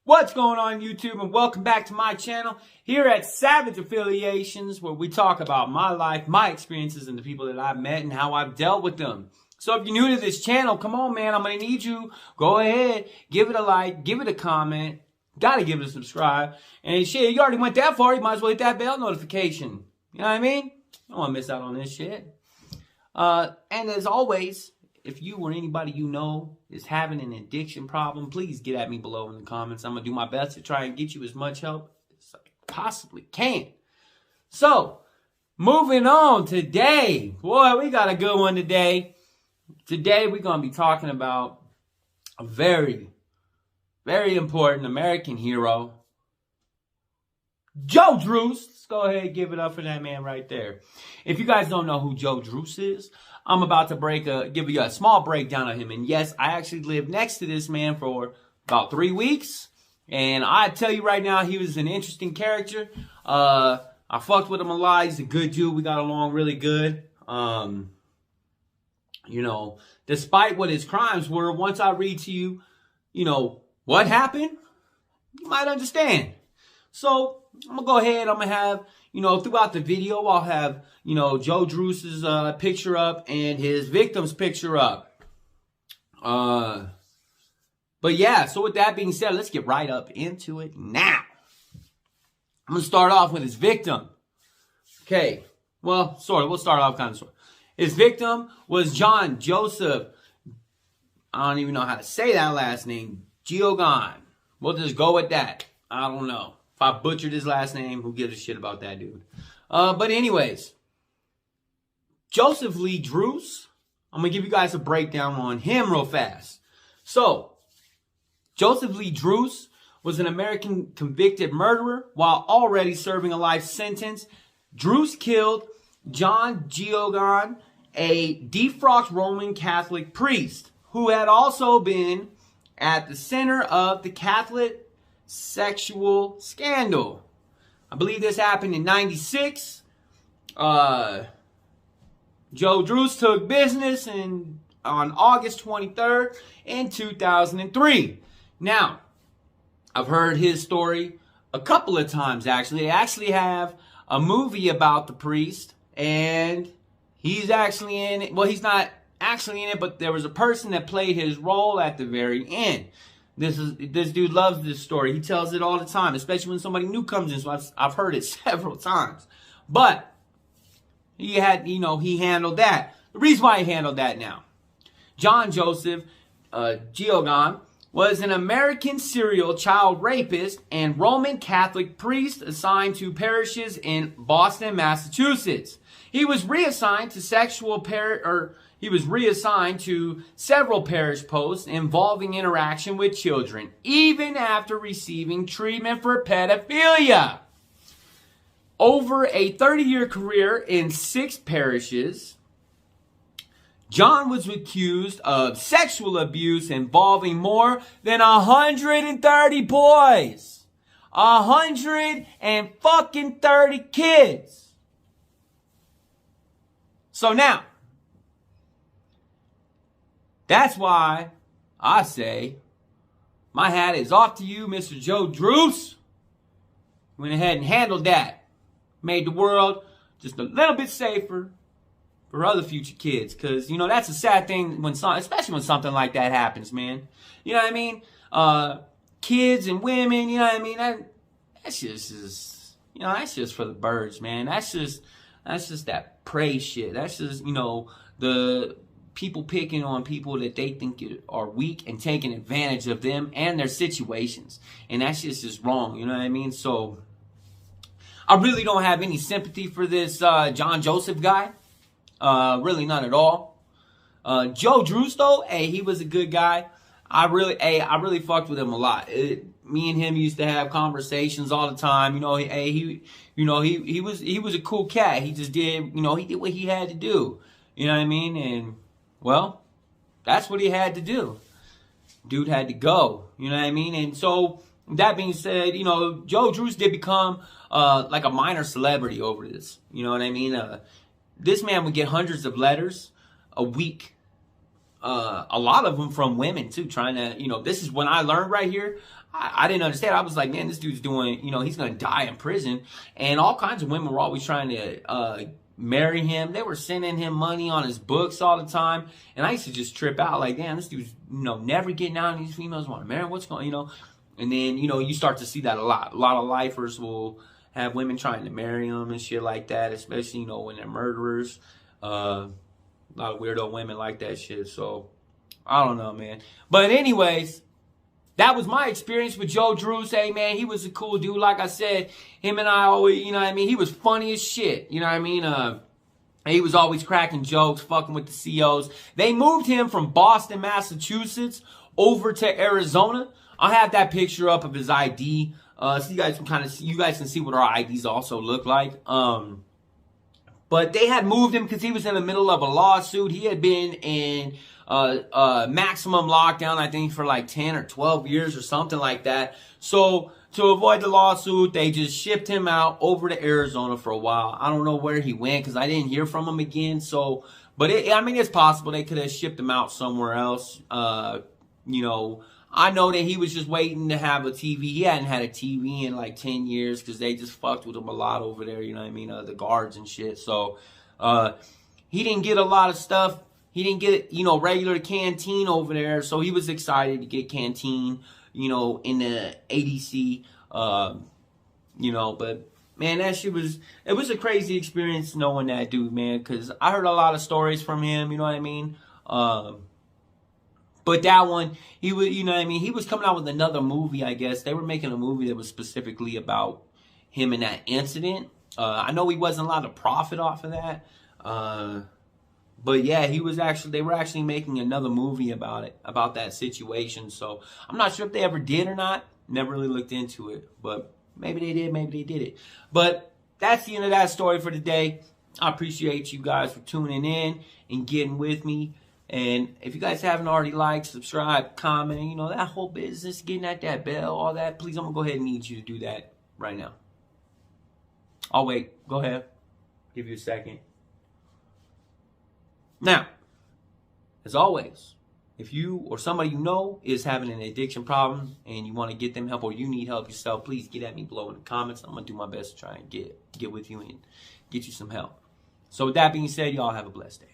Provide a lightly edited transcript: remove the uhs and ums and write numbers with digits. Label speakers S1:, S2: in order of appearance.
S1: What's going on, YouTube, and welcome back to my channel here at Savage Affiliations, where we talk about my life, my experiences, and the people that I've met and how I've dealt with them. So if you're new to this channel, come on, man, I'm going to need you. Go ahead, give it a like, give it a comment, gotta give it a subscribe. And shit, you already went that far, you might as well hit that bell notification. You know what I mean? Don't want to miss out on this shit. And as always, if you or anybody you know is having an addiction problem, please get at me below in the comments. I'm going to do my best to try and get you as much help as I possibly can. So, moving on today. Boy, we got a good one today. Today, we're going to be talking about a very, very important American hero, Joe Druce. Let's go ahead and give it up for that man right there. If you guys don't know who Joe Druce is, I'm about to give you a small breakdown of him. And yes, I actually lived next to this man for about 3 weeks. And I tell you right now, he was an interesting character. I fucked with him a lot. He's a good dude. We got along really good. You know, despite what his crimes were, once I read to you, you know, what happened, you might understand. So, I'm going to go ahead. I'm going to have, you know, throughout the video, I'll have, you know, Joe Druce's picture up and his victim's picture up. But yeah, so with that being said, let's get right up into it now. I'm going to start off with his victim. Okay. Well, sort of. We'll start off kind of sort of. His victim was John Joseph. I don't even know how to say that last name. Giogan. We'll just go with that. I don't know. If I butchered his last name, who gives a shit about that dude? But anyways, Joseph Lee Druce, I'm going to give you guys a breakdown on him real fast. So, Joseph Lee Druce was an American convicted murderer while already serving a life sentence. Druce killed John Giogan, a defrocked Roman Catholic priest who had also been at the center of the Catholic sexual scandal. I believe this happened in '96. Joe Druce took business on August 23rd in 2003. Now, I've heard his story a couple of times, actually. They actually have a movie about the priest, and he's actually in it. Well, he's not actually in it, but there was a person that played his role at the very end. This dude loves this story. He tells it all the time, especially when somebody new comes in. So I've heard it several times. But he had, you know, he handled that. The reason why he handled that now. John Joseph Giogan was an American serial child rapist and Roman Catholic priest assigned to parishes in Boston, Massachusetts. He was reassigned to several parish posts involving interaction with children, even after receiving treatment for pedophilia. Over a 30-year career in 6 parishes, John was accused of sexual abuse involving more than 130 boys. 130 kids. So now, that's why I say, my hat is off to you, Mr. Joe Druce. Went ahead and handled that. Made the world just a little bit safer for other future kids. Because, you know, that's a sad thing, especially when something like that happens, man. You know what I mean? Kids and women, you know what I mean? That's just, you know, that's just for the birds, man. That's just that prey shit. That's just, you know, the people picking on people that they think are weak and taking advantage of them and their situations. And that's just wrong, you know what I mean? So, I really don't have any sympathy for this John Joseph guy. Really none at all. Joe Druce, though, hey, he was a good guy. I really fucked with him a lot. Me and him used to have conversations all the time. You know, he was a cool cat. He just did, you know, he did what he had to do. You know what I mean? And, well, that's what he had to do. Dude had to go. You know what I mean? And so, that being said, you know, Joe Druce did become, like a minor celebrity over this. You know what I mean? This man would get hundreds of letters a week a lot of them from women too, trying to, this is when I learned right here. I didn't understand. I was like, man, this dude's doing, he's going to die in prison. And all kinds of women were always trying to marry him. They were sending him money on his books all the time. And I used to just trip out like, damn, this dude's, never getting out. And these females want to marry him. What's going, And then, you start to see that a lot. A lot of lifers will have women trying to marry them and shit like that, especially, when they're murderers. A lot of weirdo women like that shit. So, I don't know, man. But anyways, that was my experience with Joe Drews. Hey, man, he was a cool dude. Like I said, him and I always, he was funny as shit. He was always cracking jokes, fucking with the COs. They moved him from Boston, Massachusetts, over to Arizona. I'll have that picture up of his ID. So you guys can see what our IDs also look like. But they had moved him because he was in the middle of a lawsuit. He had been in maximum lockdown, I think, for like 10 or 12 years or something like that. So to avoid the lawsuit, they just shipped him out over to Arizona for a while. I don't know where he went because I didn't hear from him again. So, but it's possible they could have shipped him out somewhere else. I know that he was just waiting to have a TV. He hadn't had a TV in like 10 years because they just fucked with him a lot over there, the guards and shit. So he didn't get a lot of stuff. He didn't get, regular canteen over there. So he was excited to get canteen, in the ADC, but man, that shit it was a crazy experience knowing that dude, man, because I heard a lot of stories from him, But that one, he was, he was coming out with another movie, I guess. They were making a movie that was specifically about him and that incident. I know he wasn't allowed to profit off of that. But yeah, they were actually making another movie about that situation. So I'm not sure if they ever did or not. Never really looked into it. But maybe they did, maybe they did it. But that's the end of that story for today. I appreciate you guys for tuning in and getting with me. And if you guys haven't already liked, subscribe, comment, that whole business, getting at that bell, all that, please, I'm going to go ahead and need you to do that right now. I'll wait. Go ahead. Give you a second. Now, as always, if you or somebody is having an addiction problem and you want to get them help or you need help yourself, please get at me below in the comments. I'm going to do my best to try and get with you and get you some help. So with that being said, y'all have a blessed day.